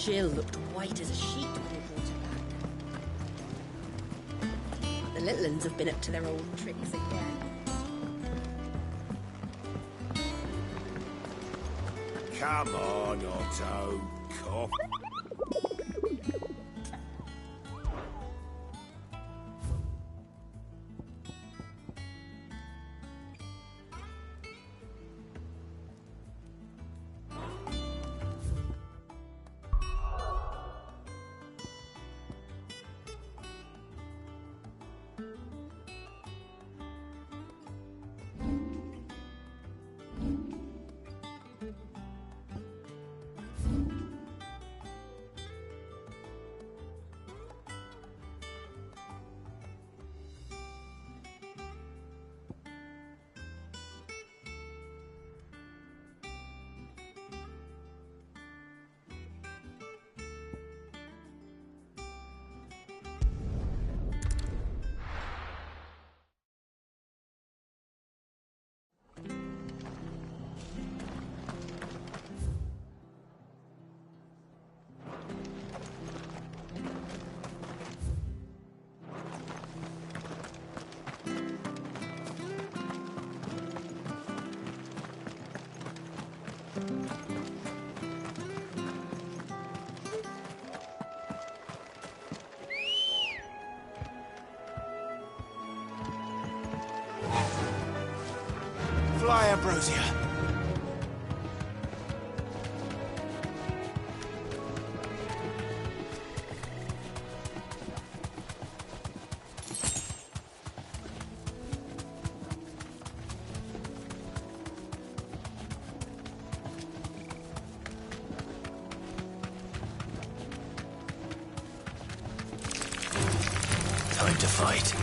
Jill looked white as a sheet when we brought her back. The little uns have been up to their old tricks again. Come on, Otto. Cop. Fly, Ambrosia. Time to fight.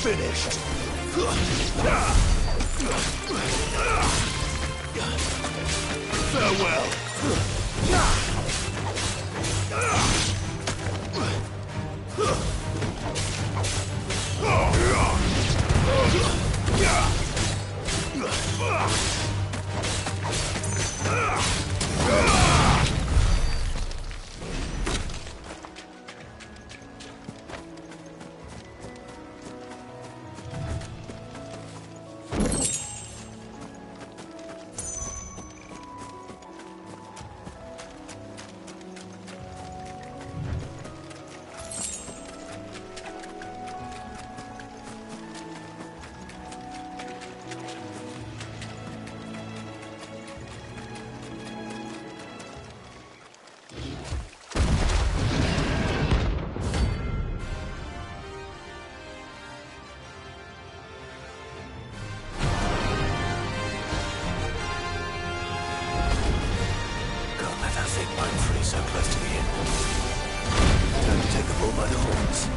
Finished. Farewell. So close to the end. Time to take the bull by the horns.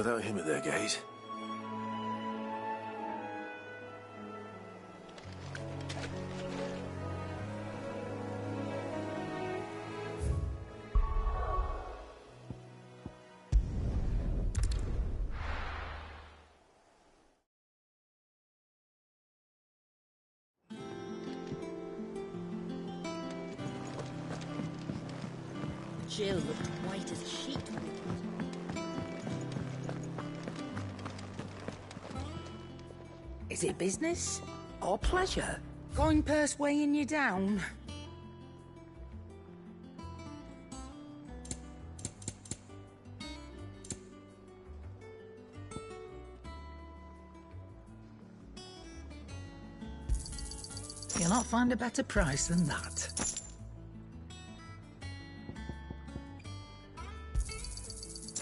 without him at their gate. Jill looked white as a sheet. Is it business or pleasure? Coin purse weighing you down? You'll not find a better price than that.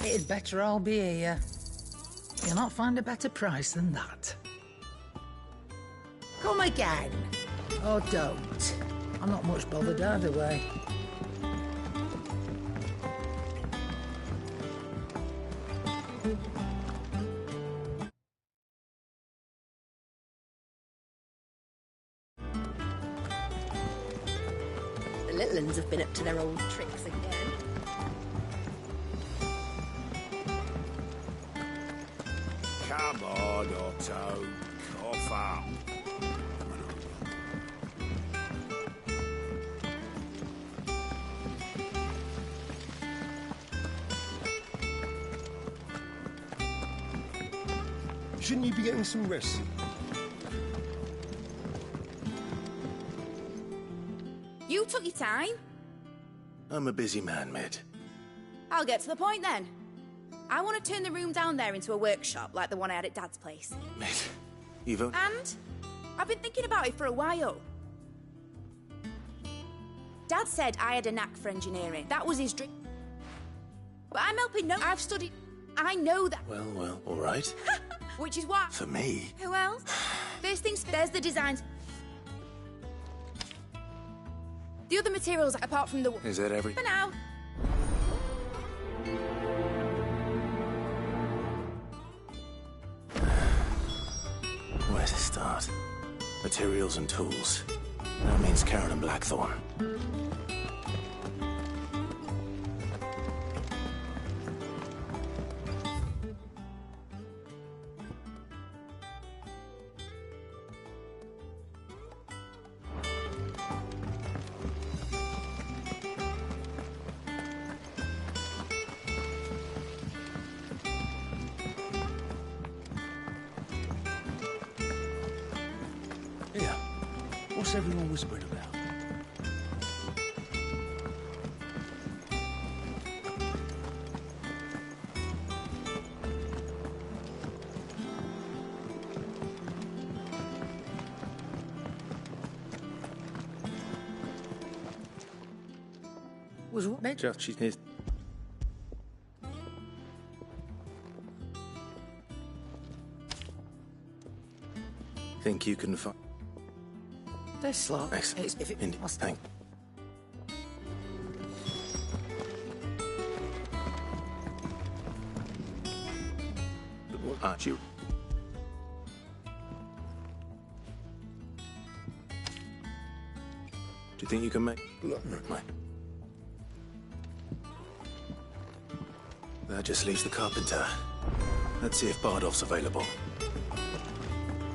It'd better all be here. You'll not find a better price than that. Come again. Or don't. I'm not much bothered either way. The little uns have been up to their old tricks again. Come on, Otto. Cough up. Shouldn't you be getting some rest? You took your time. I'm a busy man, Mid. I'll get to the point then. I want to turn the room down there into a workshop like the one I had at Dad's place. Mid, you've only... And I've been thinking about it for a while. Dad said I had a knack for engineering. That was his dream. But I'm helping no. I've studied. I know that. Well, all right. Which is why. For me... Who else? First things, there's the designs. The other materials, apart from the... Is that everything? For now. Where to start? Materials and tools. That means Karen and Blackthorn. Yeah. What's everyone whispering about? Was what made Just, she needs... Think you can find... this slot? Excellent. If it Indeed. must Thank... But what aren't you? Do you think you can make... Look, Right. That just leaves the carpenter. Let's see if Bardolph's available.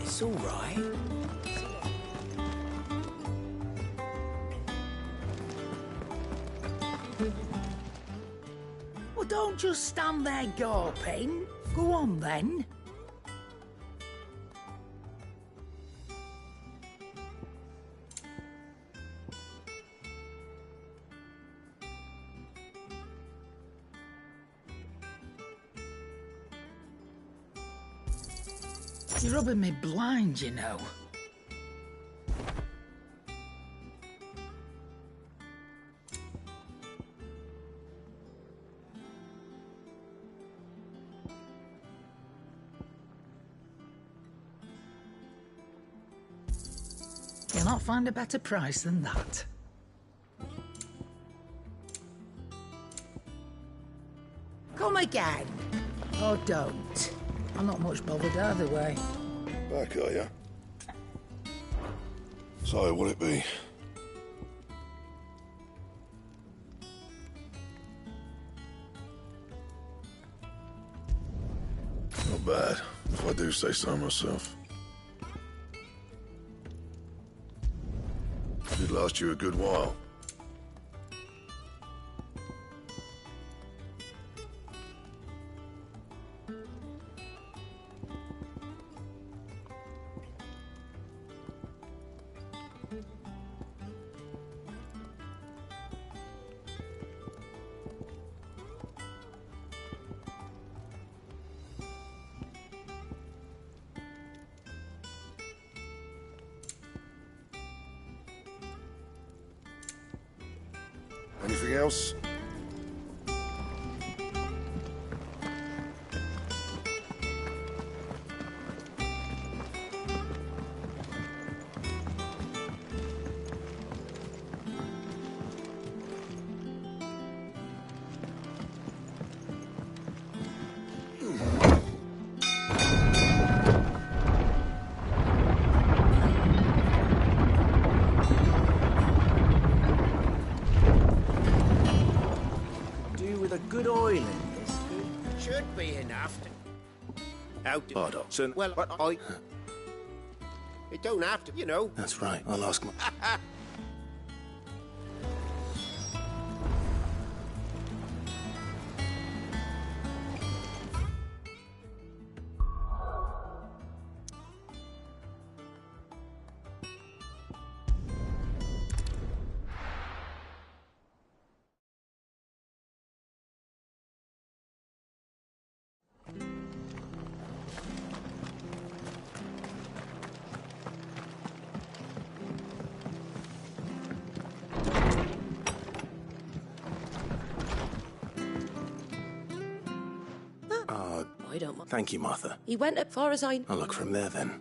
It's all right. Well, don't just stand there gawping. Go on, then. You're rubbing me blind, you know. You'll not find a better price than that. Come again. Oh, don't. I'm not much bothered either way. Back, are ya? So, what'll it be? Not bad, if I do say so myself. Did last you a good while. Anything else? Good oil in this. Should be enough to... Out to... Pardon. Well, I... It don't have to, you know. That's right. I'll ask my... I don't mind. Thank you, Martha. He went as far as I... I'll look from there, then.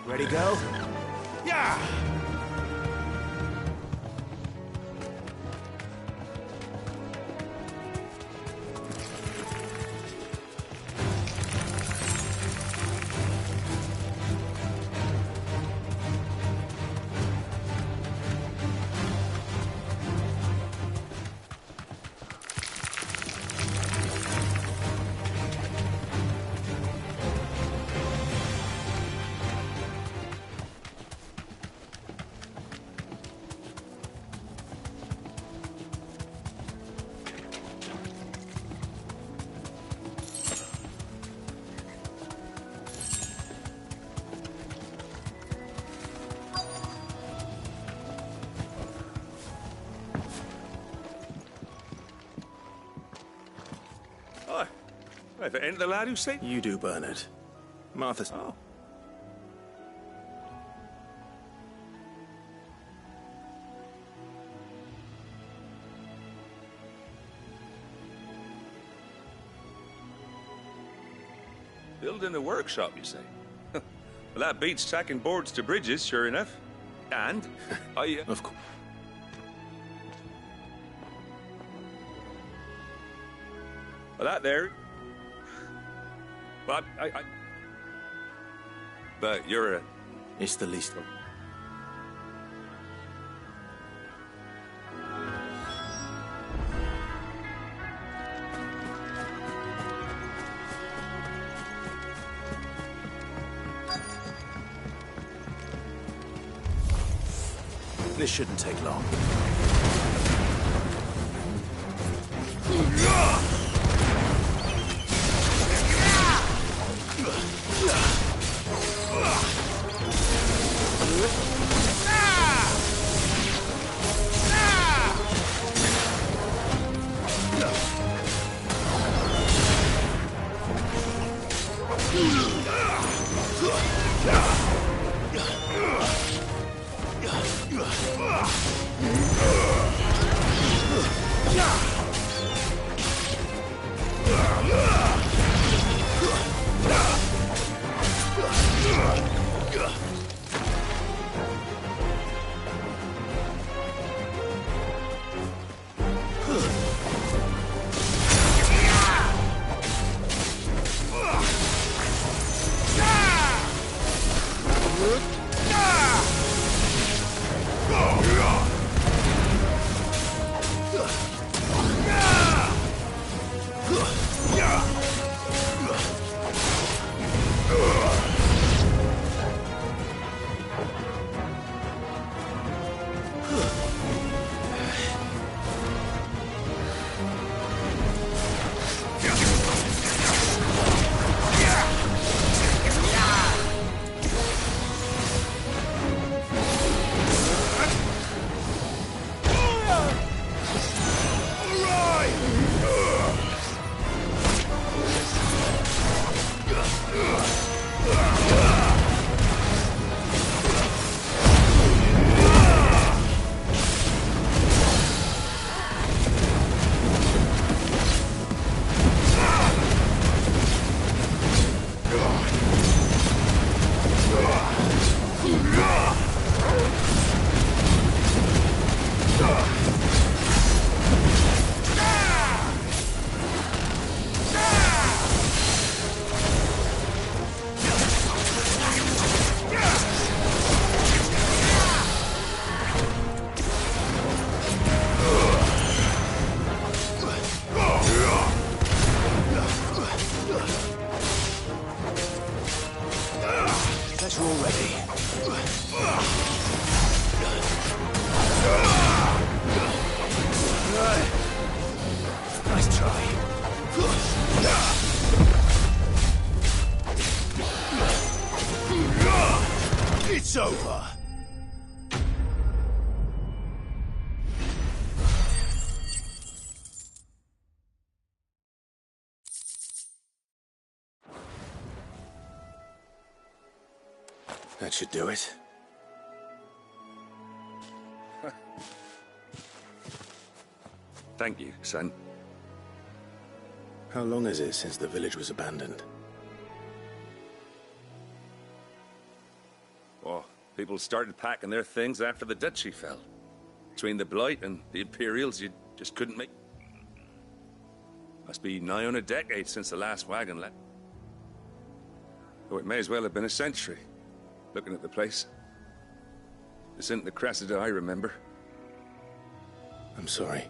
Ready, go? Yeah! If it ain't the lad who saved... You do, Bernard. Martha's... Oh. Building a workshop, you say? Well, that beats tacking boards to bridges, sure enough. And I... Of course. Well, that there... But I... But you're a... It's the least of... This shouldn't take long. It's over. That should do it. Thank you, son. How long is it since the village was abandoned? Oh, people started packing their things after the duchy fell. Between the Blight and the Imperials, you just couldn't make... Must be nigh on a decade since the last wagon left. Oh, it may as well have been a century, looking at the place. This isn't the Cressida I remember. I'm sorry.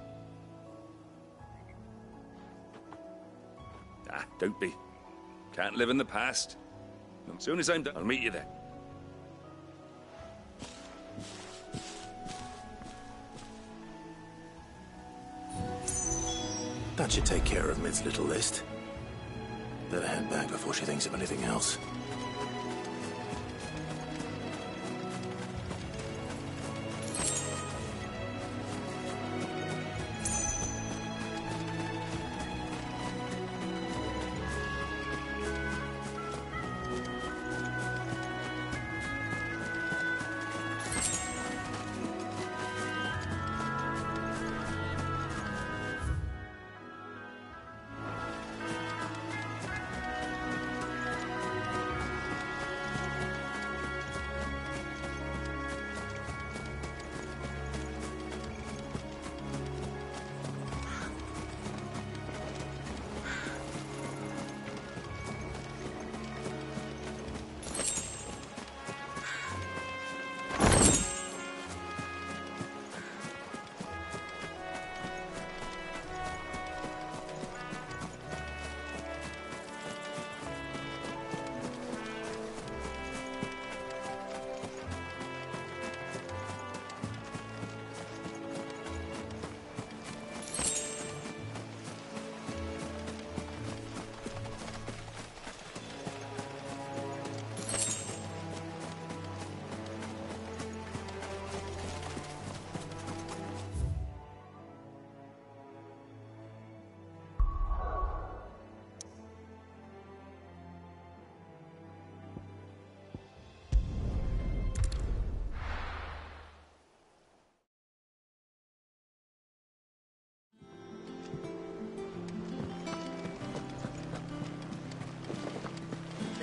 Ah, don't be. Can't live in the past. As soon as I'm done, I'll meet you there. That should take care of Mid's little list. Better head back before she thinks of anything else.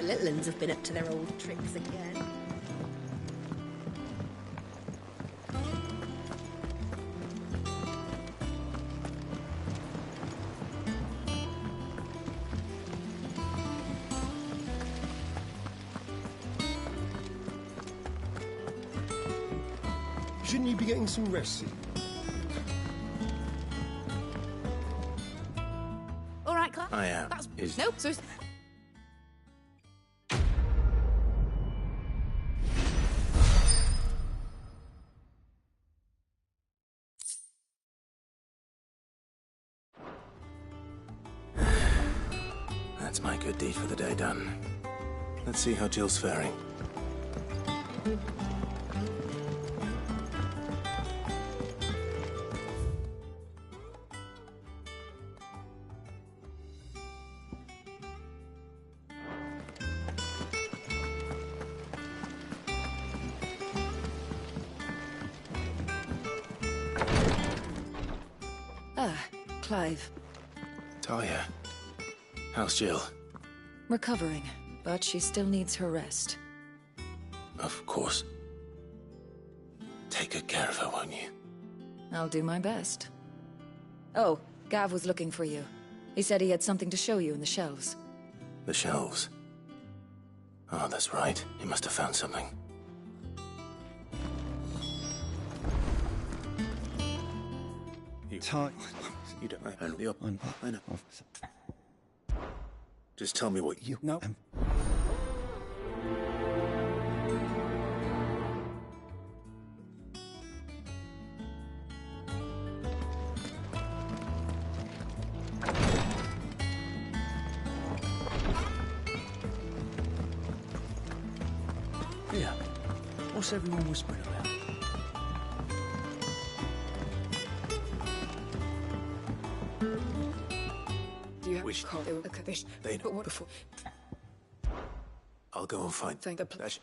The little ones have been up to their old tricks again. Shouldn't you be getting some rest? All right, Clark. I am. That's... Nope. So... That's my good deed for the day done. Let's see how Jill's faring. Clive. Talia. How's Jill? Recovering, but she still needs her rest. Of course. Take good care of her, won't you? I'll do my best. Oh, Gav was looking for you. He said he had something to show you in the shelves. The shelves. Oh, that's right. He must have found something. You don't know. I know. Just tell me what you... No. Yeah. What's everyone whispering about? Do you have Wish. call? Okay, They know. but what before? I'll go and find... Thank the... Dash.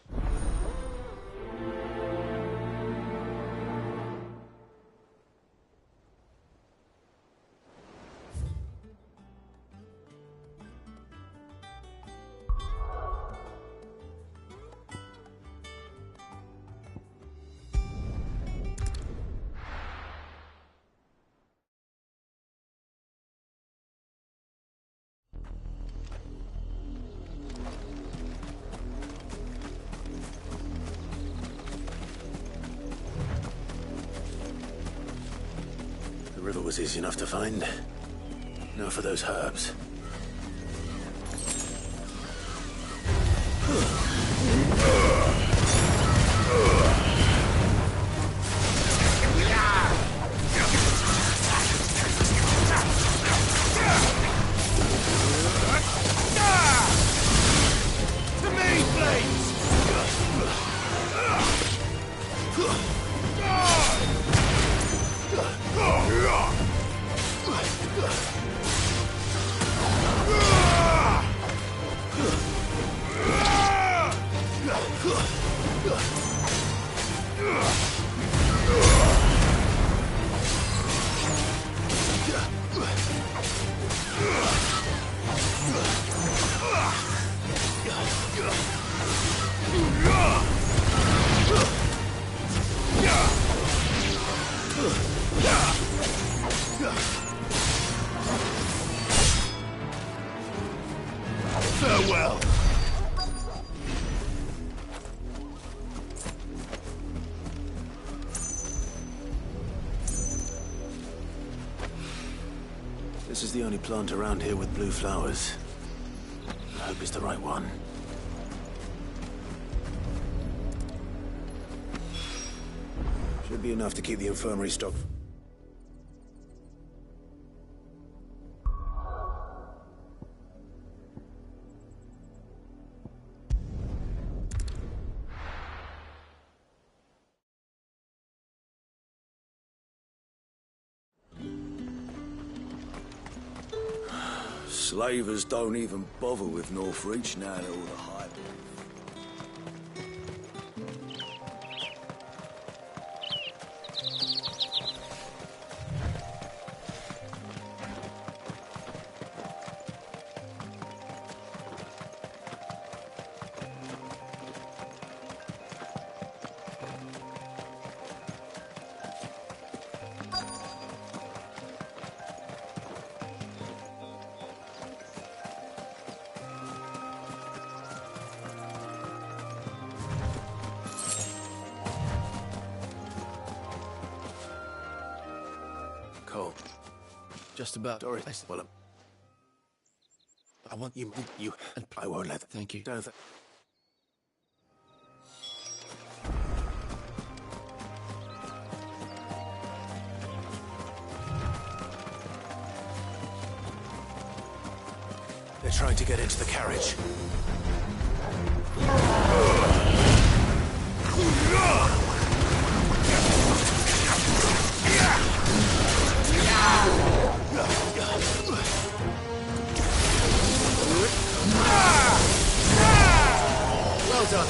The river was easy enough to find. Now for those herbs. To me, please! Farewell. This is the only plant around here with blue flowers. I hope it's the right one. Should be enough to keep the infirmary stocked. Slavers don't even bother with Northreach now they're all the hype. just about. Doris, well, I want you, and I won't let. Thank you. Don't. They're trying to get into the carriage. Well done.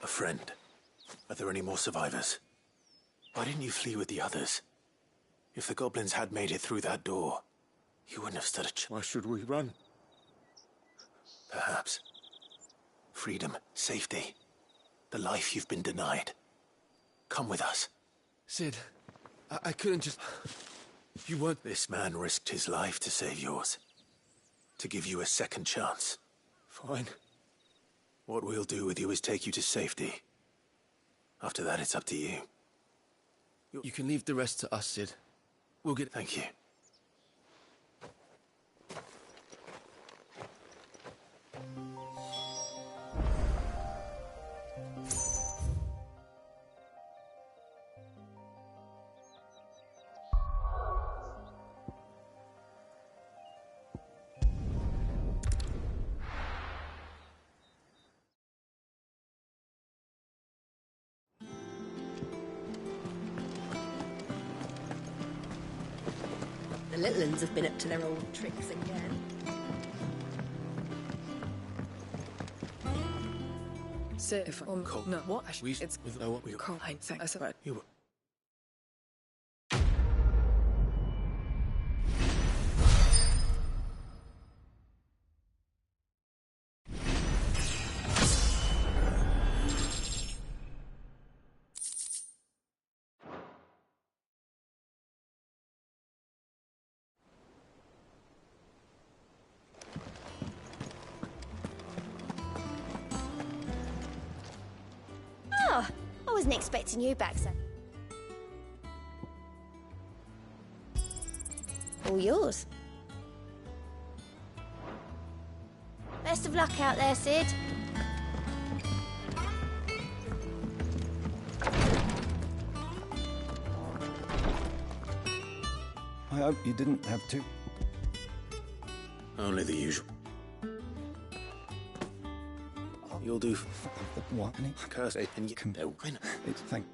A friend. Are there any more survivors? Why didn't you flee with the others? If the goblins had made it through that door, you wouldn't have stood a chance. Why should we run? Perhaps. Freedom, safety, the life you've been denied. Come with us. Sid, I couldn't just... You weren't... This man risked his life to save yours. To give you a second chance. Fine. What we'll do with you is take you to safety. After that, it's up to you. You can leave the rest to us, Sid. We'll get... Thank you. The little ones have been up to their old tricks again. Say if no what It's with no what we call I think I said You... Oh, I wasn't expecting you back, son. All yours. Best of luck out there, Sid. I hope you didn't have to. Only the usual. You'll do. What? Curse it and you can. No, I know. It's thank.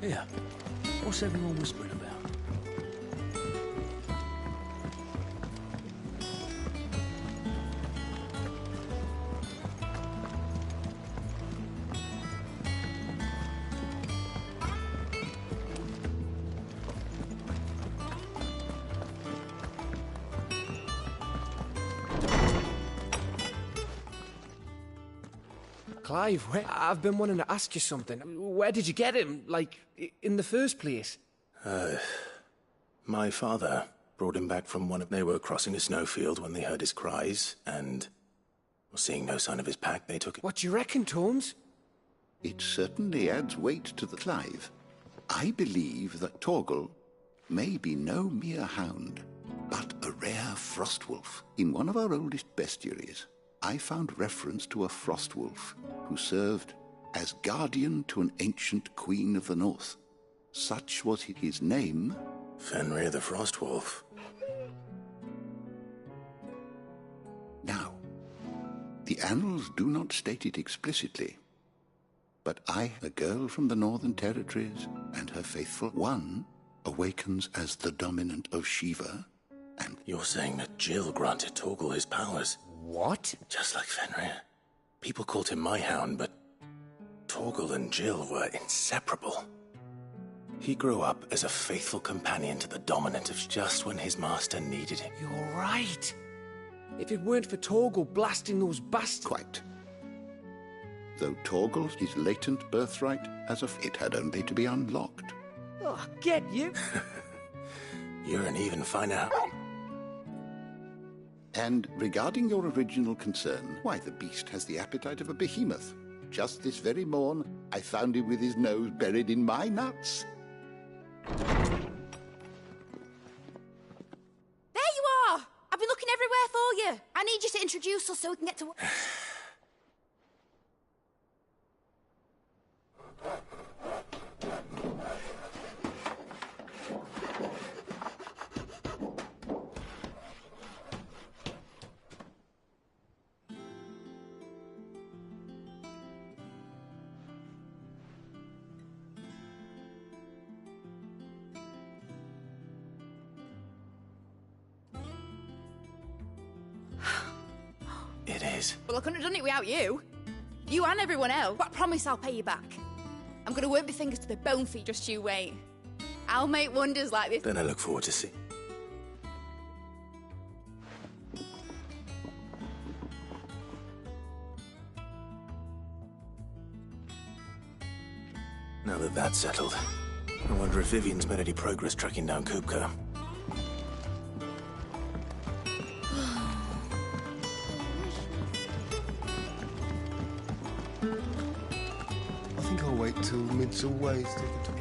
Yeah. What's everyone whispering about? Clive, I've been wanting to ask you something. Where did you get him? Like, in the first place? My father brought him back from They were crossing a snowfield when they heard his cries, and seeing no sign of his pack, they took it. What do you reckon, Torms? It certainly adds weight to the Clive. I believe that Torgal may be no mere hound, but a rare frostwolf. In one of our oldest bestiaries, I found reference to a frostwolf who served as guardian to an ancient queen of the north. Such was his name. Fenrir the Frostwolf. Now, the annals do not state it explicitly, but a girl from the Northern Territories, and her faithful one awakens as the dominant of Shiva, and... You're saying that Jill granted Torgal his powers? What? Just like Fenrir. People called him my hound, but Torgal and Jill were inseparable. He grew up as a faithful companion to the dominant of just when his master needed him. You're right. If it weren't for Torgal blasting those bastards... Quite. Though Torgal's his latent birthright, as if it had only to be unlocked. Oh, get you! You're an even finer... And regarding your original concern, why, the beast has the appetite of a behemoth. Just this very morn, I found him with his nose buried in my nuts. There you are! I've been looking everywhere for you. I need you to introduce us so we can get to work. It is. Well, I couldn't have done it without you. You and everyone else. But I promise I'll pay you back. I'm going to work my fingers to the bone for you, just you wait. I'll make wonders like this. Then I look forward to see. Now that that's settled, I wonder if Vivian's made any progress tracking down Kupka. I think I'll wait till mid's away to take a tour.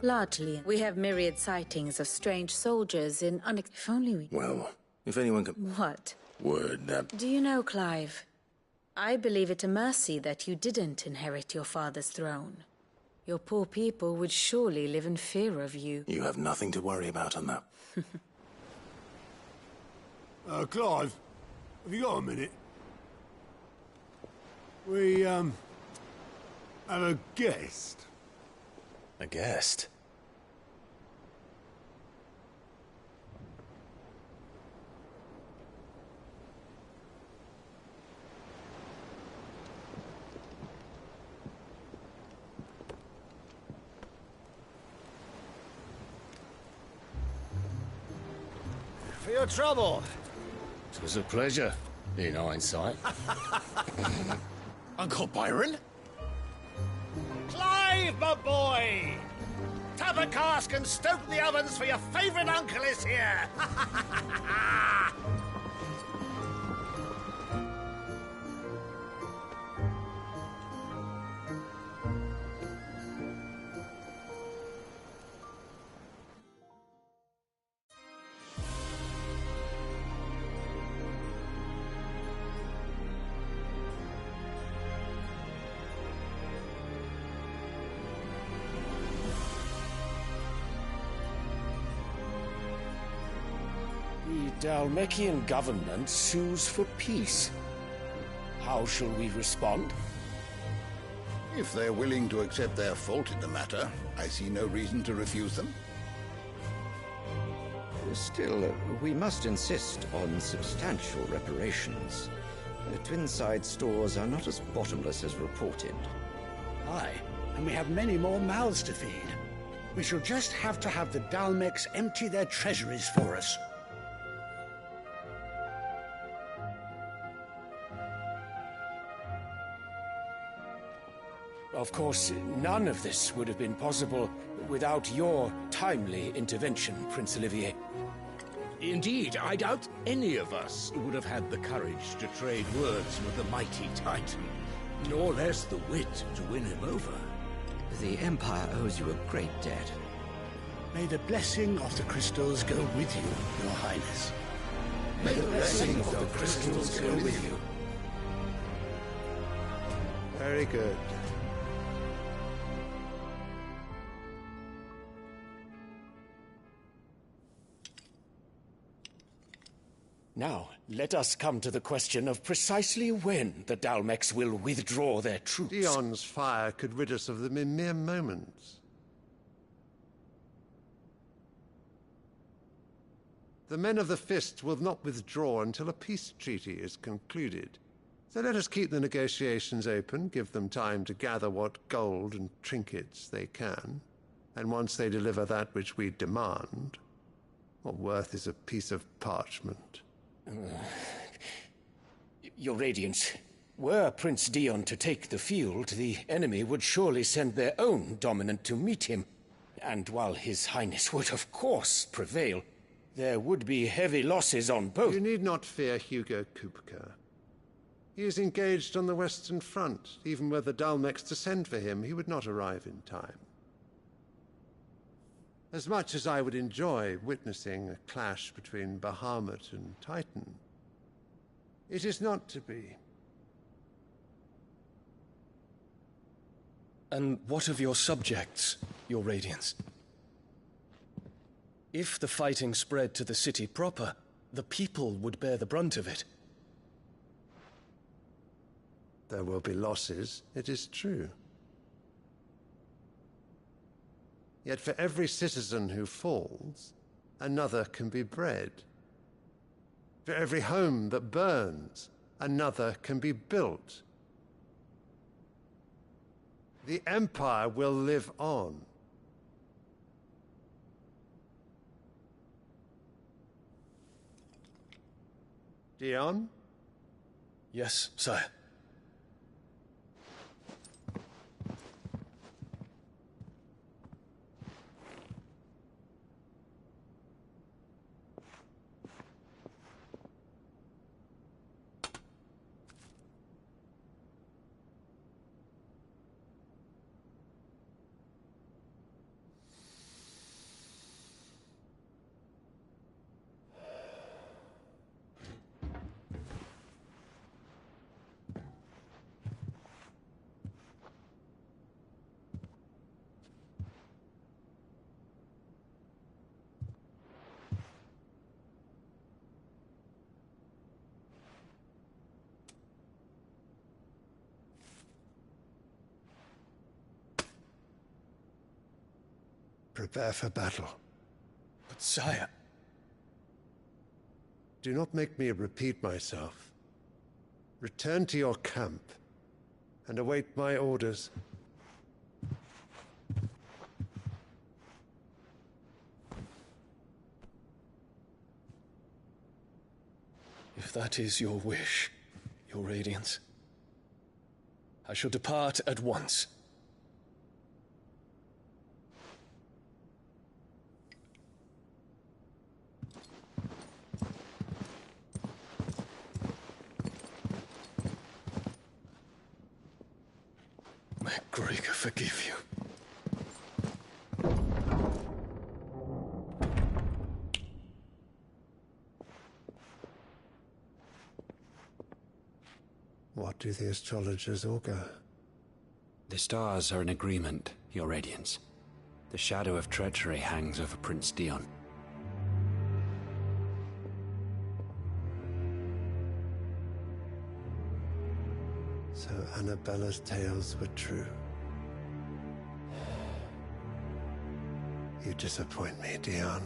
Largely, we have myriad sightings of strange soldiers in If only we... Well, if anyone can... What? Word that... Do you know, Clive? I believe it a mercy that you didn't inherit your father's throne. Your poor people would surely live in fear of you. You have nothing to worry about on that. Clive, have you got a minute? We, have a guest. A guest? For your trouble. It was a pleasure, in hindsight. Uncle Byron? Clive, my boy! Tap a cask and stoke the ovens, for your favourite uncle is here! The Dalmekian government sues for peace. How shall we respond? If they're willing to accept their fault in the matter, I see no reason to refuse them. Still, we must insist on substantial reparations. The Twinside stores are not as bottomless as reported. Aye, and we have many more mouths to feed. We shall just have to have the Dalmecs empty their treasuries for us. Of course, none of this would have been possible without your timely intervention, Prince Olivier. Indeed, I doubt any of us would have had the courage to trade words with the mighty Titan, nor less the wit to win him over. The Empire owes you a great debt. May the blessing of the crystals go with you, Your Highness. May the blessing of the crystals go with you. Very good. Now, let us come to the question of precisely when the Dalmecs will withdraw their troops. Dion's fire could rid us of them in mere moments. The men of the Fist will not withdraw until a peace treaty is concluded. So let us keep the negotiations open, give them time to gather what gold and trinkets they can, and once they deliver that which we demand, what worth is a piece of parchment? Your Radiance, were Prince Dion to take the field, the enemy would surely send their own dominant to meet him. And while His Highness would of course prevail, there would be heavy losses on both. You need not fear Hugo Kupka. He is engaged on the Western Front. Even were the Dalmecs to send for him, he would not arrive in time. As much as I would enjoy witnessing a clash between Bahamut and Titan, it is not to be. And what of your subjects, Your Radiance? If the fighting spread to the city proper, the people would bear the brunt of it. There will be losses, it is true. Yet for every citizen who falls, another can be bred. For every home that burns, another can be built. The Empire will live on. Dion? Yes, sire. Prepare for battle. But sire... Do not make me repeat myself. Return to your camp and await my orders. If that is your wish, Your Radiance, I shall depart at once. May Gregor forgive you. What do the astrologers augur? The stars are in agreement, Your Radiance. The shadow of treachery hangs over Prince Dion. So Annabella's tales were true. You disappoint me, Dion.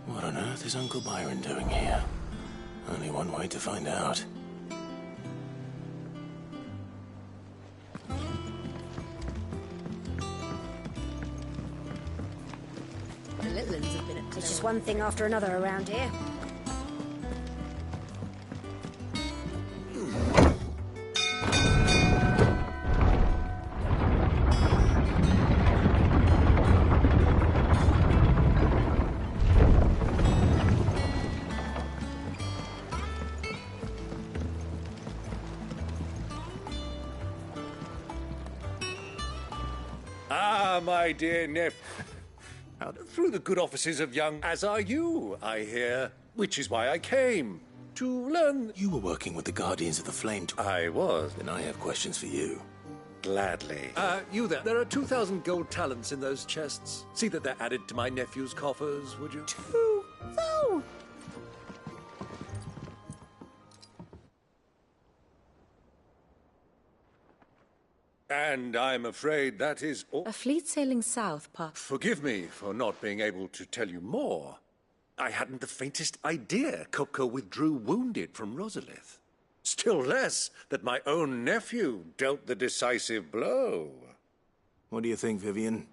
What on earth is Uncle Byron doing here? Only one way to find out. The Litlands have been up to It's their just one thing after another around here. Ah, my dear nephew. Through the good offices of young as are you, I hear. Which is why I came. To learn... You were working with the Guardians of the Flame. I was. Then I have questions for you. Gladly. You there. There are 2,000 gold talents in those chests. See that they're added to my nephew's coffers, would you? 2,000! And I'm afraid that is all. A fleet sailing south, Puck. Forgive me for not being able to tell you more. I hadn't the faintest idea Kopko withdrew wounded from Rosalith. Still less that my own nephew dealt the decisive blow. What do you think, Vivian?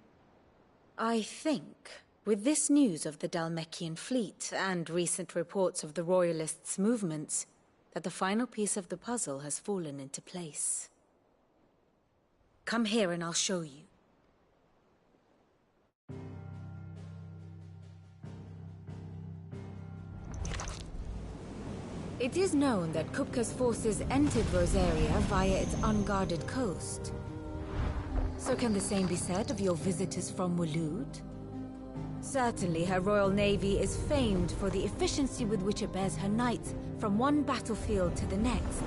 I think, with this news of the Dalmekian fleet and recent reports of the Royalists' movements, that the final piece of the puzzle has fallen into place. Come here and I'll show you. It is known that Kupka's forces entered Rosaria via its unguarded coast. So can the same be said of your visitors from Waloed? Certainly her Royal Navy is famed for the efficiency with which it bears her knights from one battlefield to the next.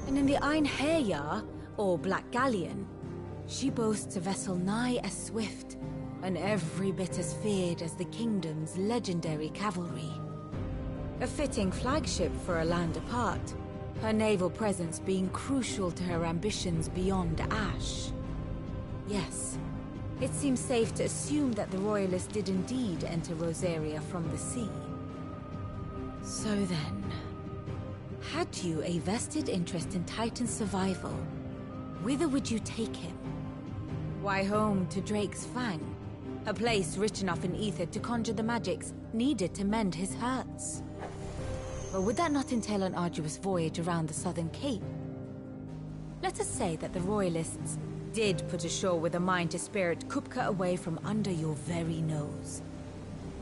And in the Einherjar, or Black Galleon, she boasts a vessel nigh as swift and every bit as feared as the kingdom's legendary cavalry. A fitting flagship for a land apart, her naval presence being crucial to her ambitions beyond Ash. Yes, it seems safe to assume that the Royalists did indeed enter Rosaria from the sea. So then, had you a vested interest in Titan's survival, whither would you take him? Why, home to Drake's Fang, a place rich enough in ether to conjure the magics needed to mend his hurts. But would that not entail an arduous voyage around the southern cape? Let us say that the Royalists did put ashore with a mind to spirit Kupka away from under your very nose.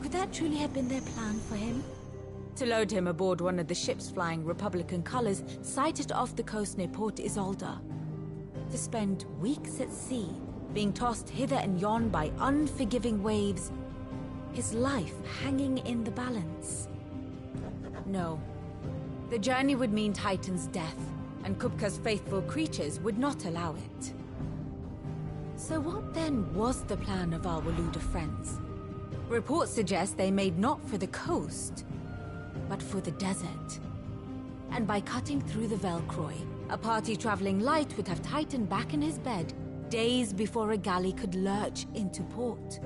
Could that truly have been their plan for him? To load him aboard one of the ships flying Republican colors sighted off the coast near Port Isolde? To spend weeks at sea, being tossed hither and yon by unforgiving waves, his life hanging in the balance? No. The journey would mean Titan's death, and Kupka's faithful creatures would not allow it. So what then was the plan of our Waluda friends? Reports suggest they made not for the coast, but for the desert. And by cutting through the Velcroy, a party traveling light would have Titan back in his bed days before a galley could lurch into port.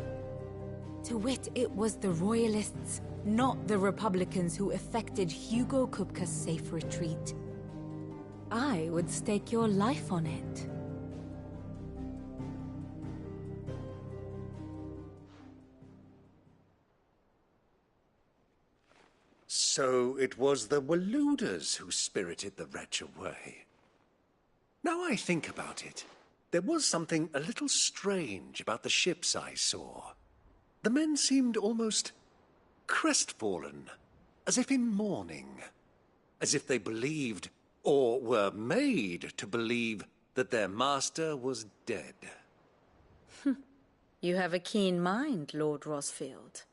To wit, it was the Royalists, not the Republicans, who effected Hugo Kupka's safe retreat. I would stake your life on it. So it was the Waluders who spirited the wretch away. Now I think about it, there was something a little strange about the ships I saw. The men seemed almost crestfallen, as if in mourning, as if they believed, or were made to believe, that their master was dead. You have a keen mind, Lord Rosfield.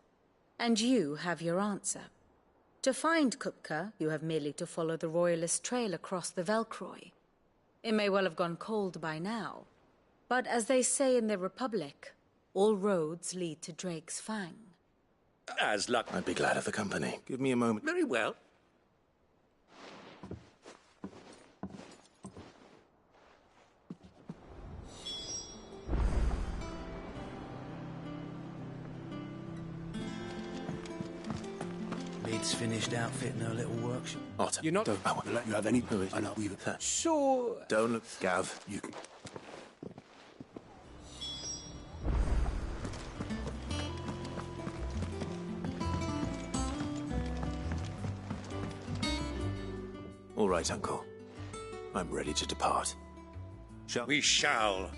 And you have your answer. To find Kupka, you have merely to follow the Royalist trail across the Velcroy. It may well have gone cold by now, but as they say in the Republic, all roads lead to Drake's Fang. As luck. I'd be glad of the company. Give me a moment. Very well. Lid's finished outfitting her little workshop. Otter, You're not... don't let you have any... I know, Sure. Don't look, Gav. You... All right, Uncle. I'm ready to depart. We shall.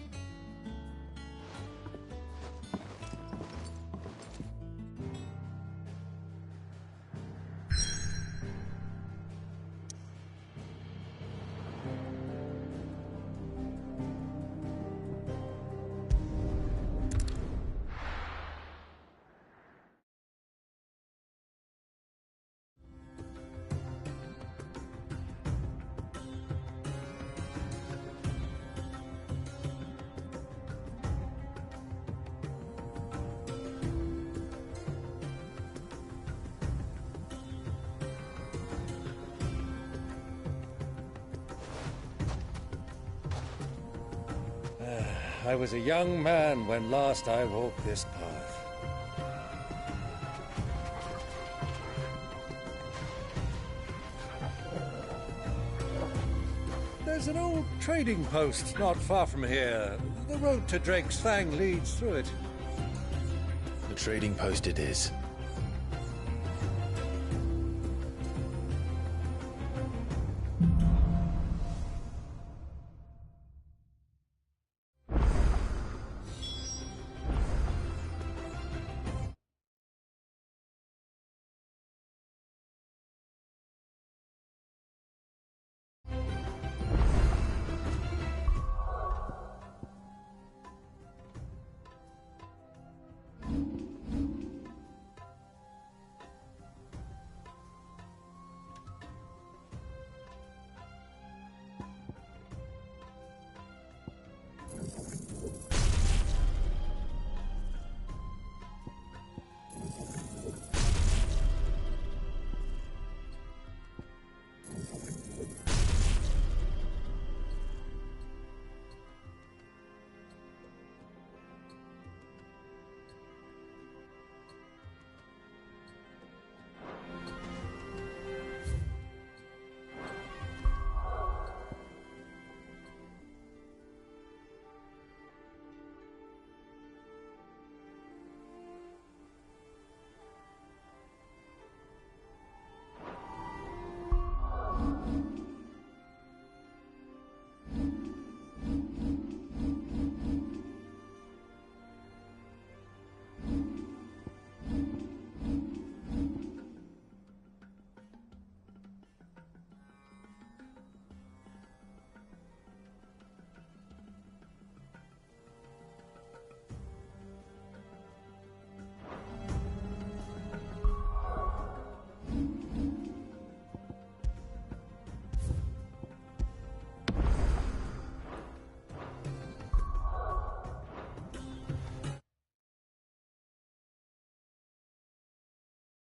I was a young man when last I walked this path. There's an old trading post not far from here. The road to Drake's Fang leads through it. The trading post it is.